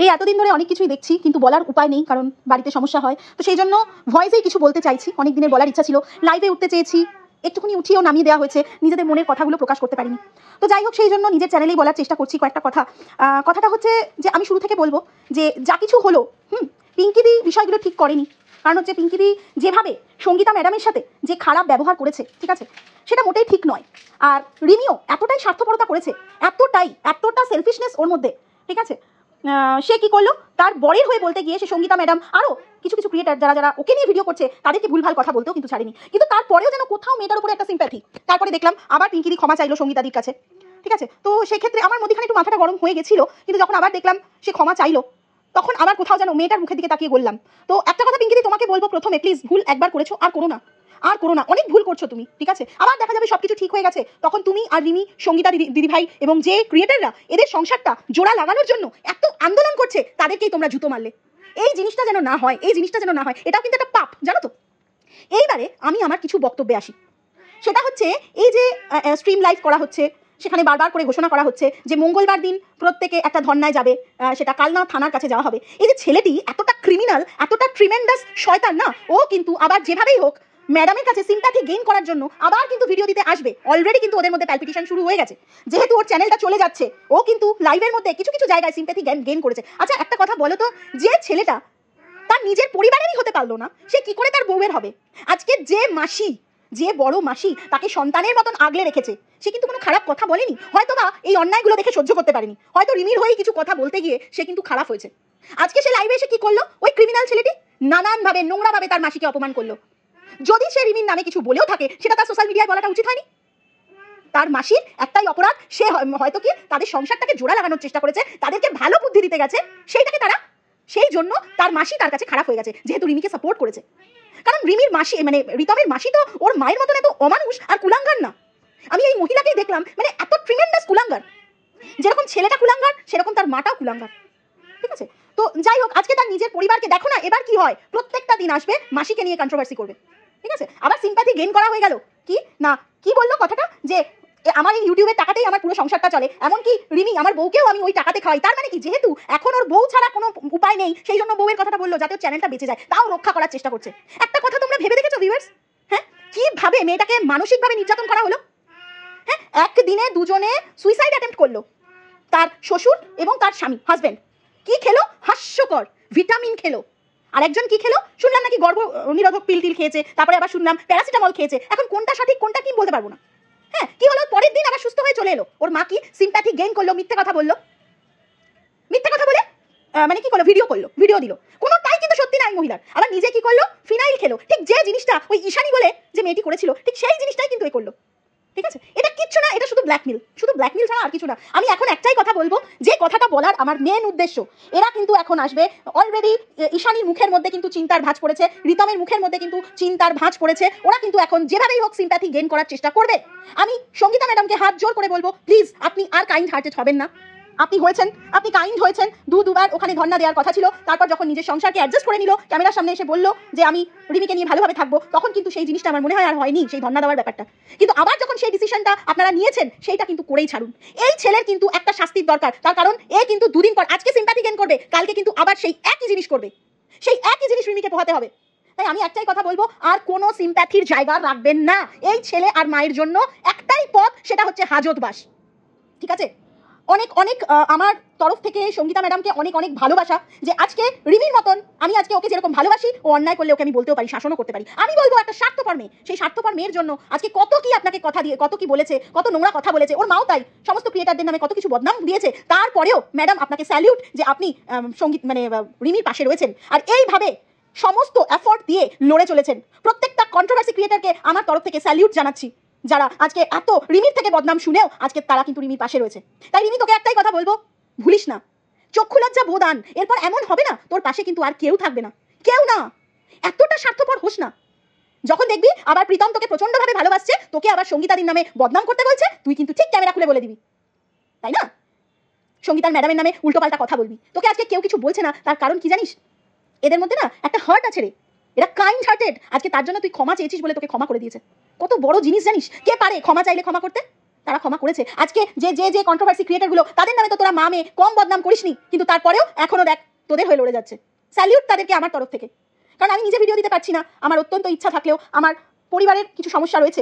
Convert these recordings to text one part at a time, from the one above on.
এই এতদিন ধরে অনেক কিছুই দেখছি, কিন্তু বলার উপায় নেই, কারণ বাড়িতে সমস্যা হয়। তো সেই জন্য ভয়েসেই কিছু বলতে চাইছি। অনেক দিনের বলার ইচ্ছা ছিল, লাইভে উঠতে চেয়েছি, একটুখানি উঠিয়েও নামিয়ে দেওয়া হয়েছে, নিজেদের মনের কথাগুলো প্রকাশ করতে পারিনি। তো যাই হোক, সেই জন্য নিজের চ্যানেলেই বলার চেষ্টা করছি কয়েকটা কথা। কথাটা হচ্ছে যে আমি শুরু থেকে বলবো যে যা কিছু হলো, পিঙ্কিদি বিষয়গুলো ঠিক করেনি। কারণ হচ্ছে পিঙ্কিদি যেভাবে সঙ্গীতা ম্যাডামের সাথে যে খারাপ ব্যবহার করেছে, ঠিক আছে, সেটা মোটেই ঠিক নয়। আর রিমিও এতটাই স্বার্থপরতা করেছে, এতটা সেলফিশনেস ওর মধ্যে, ঠিক আছে। সে কি করলো, তার বরের হয়ে বলতে গিয়ে সে সঙ্গীতা ম্যাডাম আরও কিছু কিছু ক্রিয়েটার যারা ওকে নিয়ে ভিডিও করছে তাদেরকে ভুলভাল কথা বলতেও কিন্তু ছাড়েনি। কিন্তু তারপরেও যেন কোথাও মেয়েটার উপরে একটা সিম্প্যাথি। তারপরে দেখলাম আবার পিঙ্কিদি ক্ষমা চাইলো সঙ্গীতাদির কাছে, ঠিক আছে। তো সেক্ষেত্রে আমার মধ্যখানে একটু মাথাটা গরম হয়ে গেছিলো, কিন্তু যখন আবার দেখলাম সে ক্ষমা চাইলো, তখন আবার কোথাও যেন মেয়েটার মুখের দিকে তাকিয়ে বললাম। তো একটা কথা পিঙ্কিদি তোমাকে বলবো, প্রথমে প্লিজ, ভুল একবার করেছো, আর করো না, অনেক ভুল করছো তুমি, ঠিক আছে। আবার দেখা যাবে সবকিছু ঠিক হয়ে গেছে, তখন তুমি আর রিমি, সঙ্গীতা দিদিভাই এবং যে ক্রিয়েটাররা এদের সংসারটা জোড়া লাগানোর জন্য এত আন্দোলন করছে, তাদেরকেই তোমরা জুতো মারলে। এই জিনিসটা যেন না হয়, এটাও কিন্তু একটা পাপ, জানো তো। এইবারে আমি আমার কিছু বক্তব্যে আসি। সেটা হচ্ছে এই যে স্ট্রিম লাইভ করা হচ্ছে, সেখানে বারবার করে ঘোষণা করা হচ্ছে যে মঙ্গলবার দিন প্রত্যেকে একটা ধর্নায় যাবে, সেটা কালনা থানার কাছে যাওয়া হবে। এই যে ছেলেটি এতটা ক্রিমিনাল, এতটা ট্রিমেন্ডাস শয়তান না, ও কিন্তু আবার যেভাবেই হোক ম্যাডামের কাছে সিম্প্যাথি গেইন করার জন্য আবার কিন্তু ভিডিও দিতে আসবে। অলরেডি কিন্তু ওদের মধ্যে প্যালপিটেশন শুরু হয়ে গেছে, যেহেতু ওর চ্যানেলটা চলে যাচ্ছে। ও কিন্তু লাইভের মধ্যে কিছু কিছু জায়গায় সিম্প্যাথি গেইন করেছে। আচ্ছা একটা কথা বলো তো, যে ছেলেটা তার নিজের পরিবারেরই হতে পারলো না, সে কি করে তার বউয়ের হবে? আজকে যে বড় মাসি তাকে সন্তানের মতন আগলে রেখেছে, সে কিন্তু কোনো খারাপ কথা বলেনি। হয়তো বা এই অন্যায়গুলো দেখে সহ্য করতে পারেনি, হয়তো রিমির হয়েই কিছু কথা বলতে গিয়ে সে কিন্তু খারাপ হয়েছে। আজকে সে লাইভে এসে কি করলো, ওই ক্রিমিনাল ছেলেটি নানানভাবে নোংরাভাবে তার মাসিকে অপমান করলো। যদি সে রিমির নামে কিছু বলেও থাকে, সেটা তার সোশ্যাল মিডিয়ায় বলাটা উচিত হয়নি? তার মাসির একটাই অপরাধ, সে হয়তো কি তাদের সংসারটাকে জোড়া লাগানোর চেষ্টা করেছে, তাদেরকে ভালো বুদ্ধি দিতে গেছে, সেইটাকে তারা, সেই জন্য তার মাসি তার কাছে খারাপ হয়ে গেছে, যেহেতু রিমিকে সাপোর্ট করেছে। কারণ রিমির মাসি মানে রিতমের মাসি তো ওর মায়ের মতন এত অমানুষ আর কুলাঙ্গার না। আমি এই মহিলাকেই দেখলাম মানে এত ট্রিমেন্ডাস কুলাঙ্গার, যেরকম ছেলেটা কুলাঙ্গার সেরকম তার মাটাও কুলাঙ্গার, ঠিক আছে। তো যাই হোক, আজকে তার নিজের পরিবারকে দেখো না, এবার কি হয়, প্রত্যেকটা দিন আসবে মাসিকে নিয়ে কন্ট্রোভার্সি করবে, ঠিক আছে। আবার সিম্প্যাথি গেইন করা হয়ে গেল। কি বললো কথাটা, যে আমার এই ইউটিউবের টাকাতেই আমার পুরো সংসারটা চলে, এমনকি রিমি আমার বউকেও আমি ওই টাকাতে খাওয়াই। তার মানে কি, যেহেতু এখন ওর বউ ছাড়া কোনো উপায় নেই, সেই জন্য বউয়ের কথাটা বললো, যাতে ওর চ্যানেলটা বেঁচে যায়, তাও রক্ষা করার চেষ্টা করছে। একটা কথা তোমরা ভেবে দেখেছো ভিউয়ার্স? হ্যাঁ, কিভাবে মেয়েটাকে মানসিকভাবে নির্যাতন করা হলো। হ্যাঁ, একদিনে দুজনে সুইসাইড অ্যাটেম্প্ট করলো, তার শ্বশুর এবং তার স্বামী, হাজবেন্ড। কি খেলো, হাস্যকর ভিটামিন খেলো। আর একজন কি খেলো, শুনলাম নাকি গর্ভ নিরোধক পিল খেয়েছে, তারপরে আবার শুনলাম প্যারাসিটামল খেয়েছে। এখন কোনটা সঠিক কোনটা কি বলতে পারবো না। হ্যাঁ, কি হলো, পরের দিন আবার সুস্থ হয়ে চলে এলো। ওর মা কি সিম্প্যাথি গেইন করলো, মিথ্যে কথা বললো, মিথ্যে কথা বলে মানে কি করলো, ভিডিও দিল, কোনোটাই কিন্তু সত্যি নাই মহিলার। আবার নিজে কি করলো, ফিনাইল খেলো। ঠিক যে জিনিসটা ওই ঈশানী বলে যে মেয়েটি করেছিল, ঠিক সেই জিনিসটাই কিন্তু এ করলো, ঠিক আছে। এটা কিচ্ছু না, এটা শুধু ব্ল্যাকমেল ছাড়া আর কিছু না। আমি এখন একটাই কথা বলবো, যে কথাটা বলার আমার মেন উদ্দেশ্য, এরা কিন্তু এখন আসবে। অলরেডি ঈশানীর মুখের মধ্যে কিন্তু চিন্তার ভাঁজ পড়েছে, রিতমের মুখের মধ্যে কিন্তু চিন্তার ভাঁজ পড়েছে। ওরা কিন্তু এখন যেভাবেই হোক সিম্প্যাথি গেইন করার চেষ্টা করবে। আমি সঙ্গীতা ম্যাডামকে হাত জোর করে বলবো, প্লিজ আপনি আর কাইন্ড হার্টেড হবেন না। আপনি কাইন্ড হয়েছেন, দুবার ওখানে ধর্ণা দেওয়ার কথা ছিল, তারপর যখন নিজের সংসারকে অ্যাডজাস্ট করে নিল, ক্যামেরার সামনে এসে বললো যে আমি রিমিকে নিয়ে ভালোভাবে থাকবো, তখন কিন্তু সেই জিনিসটা আমার মনে হয় আর হয়নি, সেই ধর্ণা দেওয়ার ব্যাপারটা। কিন্তু আবার যখন সেই ডিসিশনটা আপনারা নিয়েছেন, সেইটা কিন্তু করেই ছাড়ুন। এই ছেলের কিন্তু একটা শাস্তির দরকার, তার কারণ এ কিন্তু দুদিন পর, আজকে সিম্প্যাথি গেইন করবে, কালকে কিন্তু আবার সেই একই জিনিস করবে, সেই একই জিনিস রিমিকে পোহাতে হবে। তাই আমি একটাই কথা বলবো, আর কোনো সিম্প্যাথির জায়গা রাখবেন না। এই ছেলে আর মায়ের জন্য একটাই পথ, সেটা হচ্ছে হাজতবাস, ঠিক আছে। অনেক আমার তরফ থেকে সঙ্গীতা ম্যাডামকে অনেক ভালোবাসা, যে আজকে রিমির মতন আমি আজকে ওকে যেরকম ভালোবাসি, ও অন্যায় করলে ওকে আমি বলতেও পারি, শাসনও করতে পারি। আমি বলবো একটা স্বার্থপর মেয়ে, সেই স্বার্থপর মেয়ের জন্য আজকে কত কি আপনাকে কথা দিয়ে, কত কি বলেছে, কত নোংরা কথা বলেছে, ওর মাও তাই সমস্ত ক্রিয়েটারদের নামে কত কিছু বদনাম দিয়েছে। তারপরেও ম্যাডাম আপনাকে স্যালিউট, যে আপনি সঙ্গীত মানে রিমির পাশে রয়েছেন, আর এইভাবে সমস্ত এফোর্ট দিয়ে লড়ে চলেছেন। প্রত্যেকটা কন্ট্রোভার্সি ক্রিয়েটারকে আমার তরফ থেকে স্যালিউট জানাচ্ছি, যারা আজকে এত রিমির থেকে বদনাম শুনেও আজকে তারা কিন্তু রিমির পাশে রয়েছে। তাই রিমি, তোকে একটাই কথা বলবো, ভুলিস না, চক্ষু লজ্জা বোধান, এরপর এমন হবে না তোর পাশে কিন্তু আর কেউ থাকবে না, কেউ না। এতটা স্বার্থপর হোস না। যখন দেখবি আবার প্রীতম তোকে প্রচন্ডভাবে ভালোবাসছে, তোকে আবার সঙ্গীতাদির নামে বদনাম করতে বলছে, তুই কিন্তু ঠিক ক্যামেরা খুলে বলে দিবি, তাই না? সঙ্গীতার ম্যাডামের নামে উল্টোপাল্টা কথা বলবি। তোকে আজকে কেউ কিছু বলছে না, তার কারণ কি জানিস? এদের মধ্যে না একটা হার্ট আছে রে, এরা কাইন্ড হার্টেড। আজকে তার জন্য তুই ক্ষমা চেয়েছিস বলে তোকে ক্ষমা করে দিয়েছে। কত বড় জিনিস জানিস? কে পারে ক্ষমা চাইলে ক্ষমা করতে? তারা ক্ষমা করেছে। আজকে যে যে যে কন্ট্রোভার্সি ক্রিয়েটারগুলো, তাদের নামে তো তোরা মা মেয়ে কম বদনাম করিসনি, কিন্তু তারপরেও এখনো দেখ তোদের হয়ে লড়ে যাচ্ছে। স্যালিউট তাদেরকে আমার তরফ থেকে। কারণ আমি নিজে ভিডিও দিতে পারছি না, আমার অত্যন্ত ইচ্ছা থাকলেও আমার পরিবারের কিছু সমস্যা রয়েছে।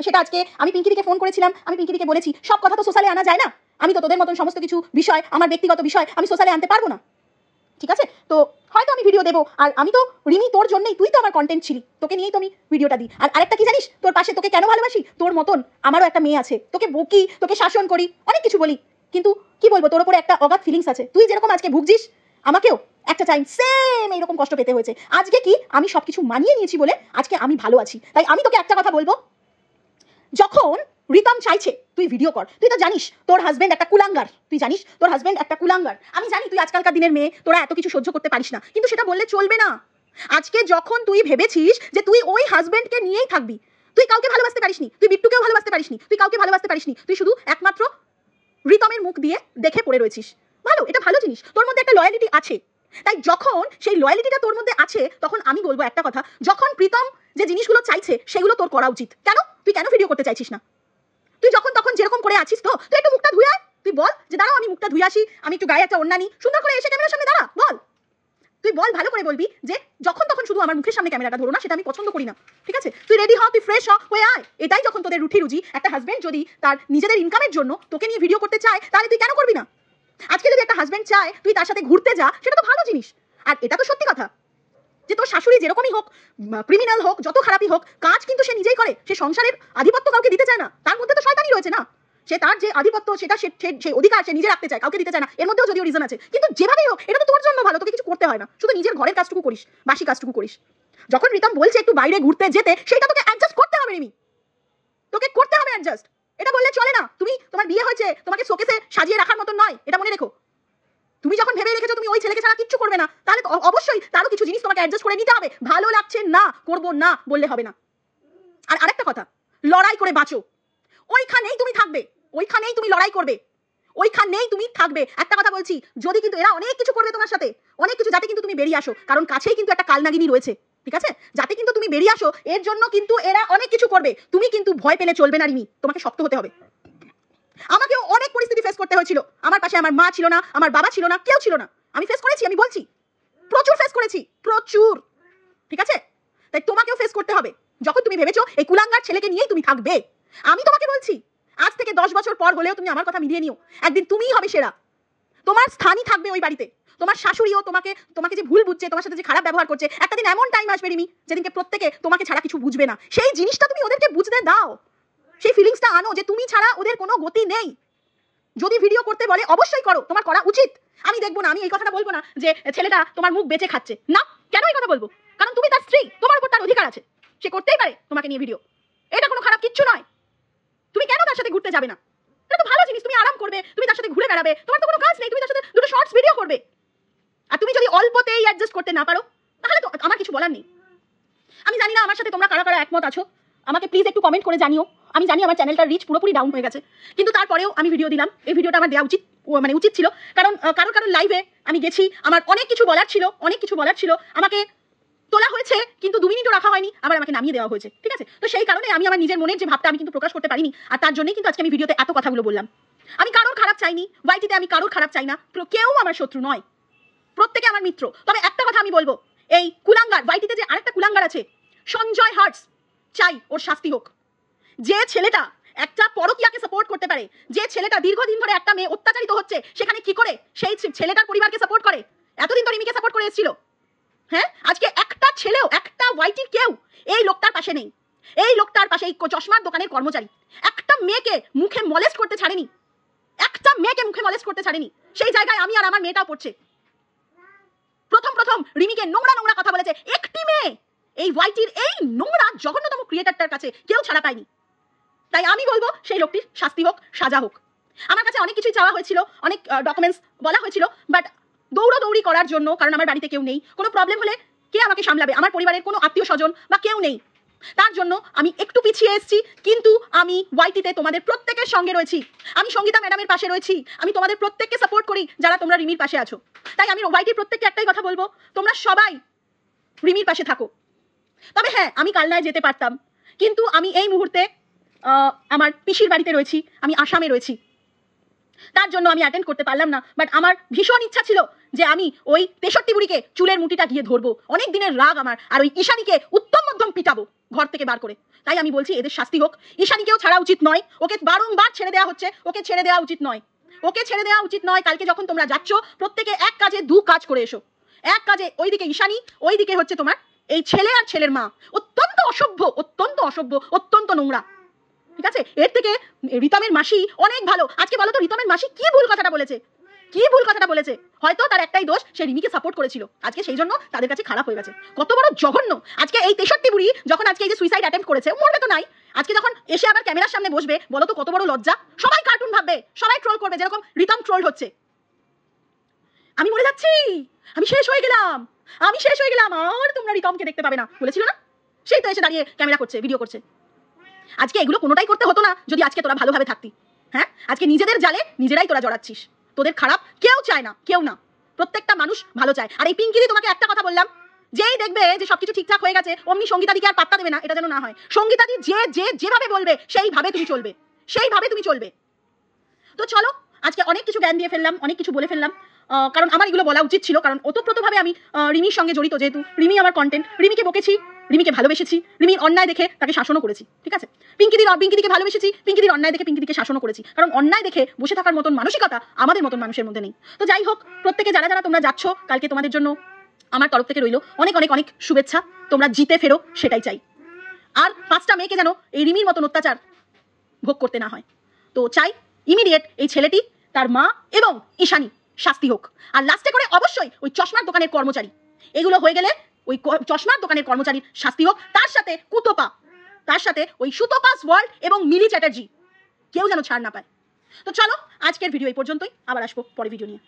সেটা আজকে আমি পিঙ্কিদিকে ফোন করেছিলাম, আমি পিঙ্কিদিকে বলেছি সব কথা তো সোশ্যালে আনা যায় না, আমি তো তোদের মতন সমস্ত কিছু বিষয়, আমার ব্যক্তিগত বিষয় আমি সোশ্যালে আনতে পারবো না, ঠিক আছে? তো হয়তো আমি ভিডিও দেবো, আর আমি তো রিমি তোর জন্যই, তুই তো আমার কন্টেন্ট ছিলি, তোকে নিয়েই তো আমি ভিডিওটা দিই। আর আরেকটা কি জানিস, তোর পাশে তোকে কেন ভালোবাসি, তোর মতন আমারও একটা মেয়ে আছে, তোকে বকি, তোকে শাসন করি, অনেক কিছু বলি, কিন্তু কি বলবো, তোর উপরে একটা অগাধ ফিলিংস আছে। তুই যেরকম আজকে ভুগছিস, আমাকেও একটা টাইম সেম এইরকম কষ্ট পেতে হয়েছে। আজকে কি আমি সবকিছু মানিয়ে নিয়েছি বলে আজকে আমি ভালো আছি। তাই আমি তোকে একটা কথা বলবো, যখন রিতম চাইছে তুই ভিডিও কর, তুই তো জানিস তোর হাজবেন্ড একটা কুলাঙ্গার, তুই জানিস তোর হাজবেন্ড একটা কুলাঙ্গার, আমি জানি তুই আজকালকার দিনের মেয়ে, তোরা এত কিছু সহ্য করতে পারিস না, কিন্তু সেটা বললে চলবে না। আজকে যখন তুই ভেবেছিস যে তুই ওই হাজবেন্ডকে নিয়েই থাকবি, তুই কাউকে ভালোবাসতে পারিসনি, তুই বিট্টুকেও ভালোবাসতে পারিসনি, তুই কাউকে ভালোবাসতে পারিসনি, তুই শুধু একমাত্র রিতমের মুখ দিয়ে দেখে পড়ে রয়েছিস। ভালো, এটা ভালো জিনিস, তোর মধ্যে একটা লয়ালিটি আছে। তাই যখন সেই লয়ালিটিটা তোর মধ্যে আছে, তখন আমি বলবো একটা কথা, যখন প্রীতম যে জিনিসগুলো চাইছে সেগুলো তোর করা উচিত। কেন তুই কেন ভিডিও করতে চাইছিস না? তুই যখন তখন যেরকম করে আছিস, তো তুই একটু মুখটা ধুয়ে আয়, তুই বল যে দাঁড়াও আমি মুখটা ধুয়ে আসি, আমি একটু গায়ে একটা ওড়না নিই, সুন্দর করে এসে ক্যামেরার সামনে দাঁড়া, বল। তুই বল, ভালো করে বলবি যে যখন তখন শুধু আমার মুখের সামনে ক্যামেরাটা ধরো না, সেটা আমি পছন্দ করি না, ঠিক আছে? তুই রেডি হ, তুই ফ্রেশ হয়ে আয়। এটাই যখন তোদের রুটি রুজি। একটা হাজবেন্ড যদি তার নিজেদের ইনকামের জন্য তোকে নিয়ে ভিডিও করতে চায়, তাহলে তুই কেন করবি না? আজকে যদি একটা হাজবেন্ড চায় তুই তার সাথে ঘুরতে যা, সেটা তো ভালো জিনিস। আর এটা তো সত্যি কথা যে তোর শাশুড়ি যেরকমই হোক, ক্রিমিনাল হোক, যত খারাপই হোক, কাজ কিন্তু সে নিজেই করে, সে সংসারের আধিপত্য কাউকে দিতে চায় না, তার মধ্যে তো শয়তানি রয়েছে না, সে তার যে আধিপত্য সেটা সে অধিকার সে নিজে রাখতে চায়, কাউকে দিতে চায় না, এর মধ্যেও যদিও রিজন আছে, কিন্তু যেভাবেই হোক এটা তো তোর জন্য ভালো, তোকে কিছু করতে হয় না, শুধু নিজের ঘরের কাজটুকু করিস, বাসি কাজটুকু করিস। যখন রিতম বলছে একটু বাইরে ঘুরতে যেতে, সেটা তোকে অ্যাডজাস্ট করতে হবে রিমি, তোকে করতে হবে অ্যাডজাস্ট। এটা বললে চলে না, তুমি তোমার বিয়ে হয়েছে, তোমাকে শোকেসে সাজিয়ে রাখার মতন নয়, এটা মনে রেখো। তুমি যখন ভেবে রেখেছো তুমি ওই ছেলেকে ছাড়া কিচ্ছু করবে না, তাহলে তো অবশ্যই তারও কিছু জিনিস তোমাকে অ্যাডজাস্ট করে নিতে হবে। ভালো লাগছে না, করব না বললে হবে না। আর আরেকটা কথা, লড়াই করে বাঁচো, ওইখানেই তুমি থাকবে, ওইখানেই তুমি লড়াই করবে, ওইখানেই তুমি থাকবে। একটা কথা বলছি, যদি কিন্তু এরা অনেক কিছু করবে তোমার সাথে, অনেক কিছু, যাতে কিন্তু তুমি বেরিয়ে আসো, কারণ কাছেই কিন্তু একটা কালনাগিনী রয়েছে, ঠিক আছে? যাতে কিন্তু তুমি বেরিয়ে আসো, এর জন্য কিন্তু এরা অনেক কিছু করবে। তুমি কিন্তু ভয় পেলে চলবে না রিমি, তোমাকে শক্ত হতে হবে। আমাকেও অনেক পরিস্থিতি ফেস করতে হয়েছিল, আমার পাশে আমার মা ছিল না, আমার বাবা ছিল না, কেউ ছিল না, আমি ফেস করেছি, আমি বলছি প্রচুর ফেস করেছি, প্রচুর, ঠিক আছে? তাই তোমাকেও ফেস করতে হবে। যখন তুমি ভেবেছো এই কুলাঙ্গার ছেলেকে নিয়েই তুমি থাকবে, আমি তোমাকে বলছি আজ থেকে 10 বছর পর হলেও তুমি আমার কথা মিলিয়ে নিও, একদিন তুমিই হবে সেরা, তোমার স্থানই থাকবে ওই বাড়িতে। তোমার শাশুড়িও তোমাকে তোমাকে যে ভুল বুঝছে, তোমার সাথে যে খারাপ ব্যবহার করছে, একটা দিন এমন টাইম আসবে রিমি, যেদিনকে প্রত্যেকে তোমাকে ছাড়া কিছু বুঝবে না, সেই জিনিসটা তুমি ওদেরকে বুঝতে দাও, সেই ফিলিংসটা আনো যে তুমি ছাড়া ওদের কোনো গতি নেই। যদি ভিডিও করতে বলে অবশ্যই করো, তোমার করা উচিত। আমি দেখবো না, আমি এই কথাটা বলবো না যে ছেলেটা তোমার মুখ বেঁচে খাচ্ছে, না, কেন এই কথা বলবো? কারণ তুমি তার স্ত্রী, তোমার উপর তার অধিকার আছে, সে করতেই পারে তোমাকে নিয়ে ভিডিও, এটা কোনো খারাপ কিচ্ছু নয়। তুমি কেন তার সাথে ঘুরতে যাবে না? এটা তো ভালো জিনিস, তুমি আরাম করবে, তুমি তার সাথে ঘুরে বেড়াবে, তোমার তো কোনো কাজ নেই, তুমি তার সাথে দুটো শর্টস ভিডিও করবে। আর তুমি যদি অল্পতেই অ্যাডজাস্ট করতে না পারো, তাহলে তো আমার কিছু বলার নেই। আমি জানি না আমার সাথে তোমরা কারা কারা একমত আছো, আমাকে প্লিজ একটু কমেন্ট করে জানিও। আমি জানি আমার চ্যানেলটার রিচ পুরোপুরি ডাউন হয়ে গেছে, কিন্তু তারপরেও আমি ভিডিও দিলাম, এই ভিডিওটা আমার দেওয়া উচিত, মানে উচিত ছিল, কারণ কারোর লাইভে আমি গেছি, আমার অনেক কিছু বলার ছিল, অনেক কিছু বলার ছিল, আমাকে তোলা হয়েছে কিন্তু 2 মিনিটও রাখা হয়নি, আবার আমাকে নামিয়ে দেওয়া হয়েছে, ঠিক আছে? তো সেই কারণে আমি আমার নিজের মনের যে ভাবটা আমি কিন্তু প্রকাশ করতে পারিনি, আর তার জন্যই কিন্তু আজকে আমি ভিডিওতে এত কথাগুলো বললাম। আমি কারোর খারাপ চাইনি, ওয়াইটিতে আমি কারোর খারাপ চাই না, কেউ আমার শত্রু নয়, প্রত্যেকে আমার মিত্র। তবে একটা কথা আমি বলবো, এই কুলাঙ্গার ওয়াইটিতে যে আরেকটা কুলাঙ্গার আছে, সঞ্জয় হার্টস, চাই ওর শাস্তি হোক। যে ছেলেটা একটা পরকীয়াকে সাপোর্ট করতে পারে, যে ছেলেটা দীর্ঘদিন ধরে একটা মেয়ে অত্যাচারিত হচ্ছে, সেখানে কি করে সেই ছেলেটার পরিবারকে সাপোর্ট করে? এতদিন তো রিমিকে সাপোর্ট করে এসেছিল, হ্যাঁ? আজকে একটা ছেলেও, একটা ওয়াইটির কেউ এই লোকটার পাশে নেই, এই লোকটার পাশে এই চশমার দোকানের কর্মচারী একটা মেয়েকে মুখে মলেস্ট করতে ছাড়েনি, একটা মেয়েকে মুখে মলেস্ট করতে ছাড়েনি। সেই জায়গায় আমি আর আমার মেয়েটাও পড়ছে। প্রথম রিমিকে নোংরা নোংরা কথা বলেছে একটি মেয়ে, এই ওয়াইটির এই নোংরা জঘন্যতম ক্রিয়েটারটার কাছে কেউ ছাড়া পায়নি। তাই আমি বলবো সেই লোকটির শাস্তি হোক, সাজা হোক। আমার কাছে অনেক কিছুই চাওয়া হয়েছিল, অনেক ডকুমেন্টস বলা হয়েছিল, বাট দৌড়াদৌড়ি করার জন্য, কারণ আমার বাড়িতে কেউ নেই, কোনো প্রবলেম হলে কে আমাকে সামলাবে? আমার পরিবারের কোনো আত্মীয় স্বজন বা কেউ নেই, তার জন্য আমি একটু পিছিয়ে এসেছি, কিন্তু আমি ওয়াইটিতে তোমাদের প্রত্যেকের সঙ্গে রয়েছি, আমি সঙ্গীতা ম্যাডামের পাশে রয়েছি, আমি তোমাদের প্রত্যেককে সাপোর্ট করি যারা তোমরা রিমির পাশে আছো। তাই আমি ওয়াইটির প্রত্যেককে একটাই কথা বলবো, তোমরা সবাই রিমির পাশে থাকো। তবে হ্যাঁ, আমি কালনায় যেতে পারতাম, কিন্তু আমি এই মুহূর্তে আমার পিসির বাড়িতে রয়েছি, আমি আসামে রয়েছি, তার জন্য আমি অ্যাটেন্ড করতে পারলাম না। বাট আমার ভীষণ ইচ্ছা ছিল যে আমি ওই 63 বুড়িকে চুলের মুঠিটা গিয়ে ধরবো। অনেক দিনের রাগ আমার, আর ওই ঈশানীকে উত্তম মধ্যম পিটাবো ঘর থেকে বার করে। তাই আমি বলছি এদের শাস্তি হোক। ঈশানীকেও ছাড়া উচিত নয়, ওকে বারংবার ছেড়ে দেওয়া হচ্ছে, ওকে ছেড়ে দেওয়া উচিত নয়, ওকে ছেড়ে দেওয়া উচিত নয়। কালকে যখন তোমরা যাচ্ছ প্রত্যেকে এক কাজে দু কাজ করে এসো। এক কাজে ওইদিকে ঈশানী, ওইদিকে হচ্ছে তোমার এই ছেলে আর ছেলের মা। অত্যন্ত অসভ্য, অত্যন্ত অসভ্য, অত্যন্ত নোংরা। ঠিক আছে, এর থেকে রিতমের মাসি অনেক ভালো। আজকে বলো তো রিতমের মাসি কি ভুল কথাটা বলেছে, কি ভুল কথাটা বলেছে? হয়তো তার একটাই দোষ, সে রিমিকে সাপোর্ট করেছিল, আজকে সেই জন্য তাদের কাছে খারাপ হয়ে গেছে। কত বড় জঘন্য! আজকে এই 63 বুড়ি যখন আজকে এই যে সুইসাইড অ্যাটেম্প্ট করেছে, মরবে তো নাই, আজকে যখন এসে আবার ক্যামেরার সামনে বসবে, বলো তো কত বড় লজ্জা। সবাই কার্টুন ভাববে, সবাই ট্রোল করবে, যেরকম রিতম ট্রোল হচ্ছে। আমি মরে যাচ্ছি, আমি শেষ হয়ে গেলাম, আমি শেষ হয়ে গেলাম, আর তোমরা রিতমকে দেখতে পাবে না বলেছিল না? সেই তো এসে দাঁড়িয়ে ক্যামেরা করছে, ভিডিও করছে। আজকে এগুলো কোনোটাই করতে হতো না যদি আজকে তোরা ভালোভাবে থাকতি। হ্যাঁ, আজকে নিজেদের জালে নিজেরাই তোরা জড়াচ্ছিস। তোদের খারাপ কেউ চায় না, কেউ না, প্রত্যেকটা মানুষ ভালো চায়। আর এই পিঙ্কিদি, তোমাকে একটা কথা বললাম, যেই দেখবে যে সবকিছু ঠিকঠাক হয়ে গেছে, অমনি সঙ্গীতাদিকে আর পাত্তা দেবে না, এটা যেন না হয়। সঙ্গীতাদি যেভাবে বলবে সেইভাবে তুমি চলবে, সেইভাবে তুমি চলবে। তো চলো, আজকে অনেক কিছু জ্ঞান দিয়ে ফেললাম, অনেক কিছু বলে ফেললাম, কারণ আমার এগুলো বলা উচিত ছিল, কারণ ওতপ্রোতভাবে আমি রিমির সঙ্গে জড়িত, যেহেতু রিমি আমার কন্টেন্ট। রিমিকে বকেছি, রিমিকে ভালোবেসেছি, রিমির অন্যায় দেখে তাকে শাসনও করেছি। ঠিক আছে, পিঙ্কিদিকে ভালোবেসেছি, পিঙ্কিদির অন্যায় দেখে পিঙ্কিদিকে শাসনও করেছি, কারণ অন্যায় দেখে বসে থাকার মতন মানসিকতা আমাদের মতন মানুষের মধ্যে নেই। তো যাই হোক, প্রত্যেকে যারা যারা তোমরা যাচ্ছ, কালকে তোমাদের জন্য আমার তরফ থেকে রইল অনেক অনেক অনেক শুভেচ্ছা। তোমরা জিতে ফেরো, সেটাই চাই। আর 5টা মেয়েকে যেন এই রিমির মতন অত্যাচার ভোগ করতে না হয়। তো চাই ইমিডিয়েট এই ছেলেটি, তার মা এবং ঈশানী শাস্তি হোক। আর লাস্টে করে অবশ্যই ওই চশমার দোকানের কর্মচারী, এগুলো হয়ে গেলে ওই চশমার দোকানের কর্মচারীর শাস্তি হোক, তার সাথে কুতোপা, তার সাথে ওই সুতোপাস ওয়ার্ল্ড এবং মিলি চ্যাটার্জি, কেউ যেন ছাড় না পায়। তো চলো, আজকের ভিডিও এই পর্যন্তই, আবার আসবো পরে ভিডিও নিয়ে।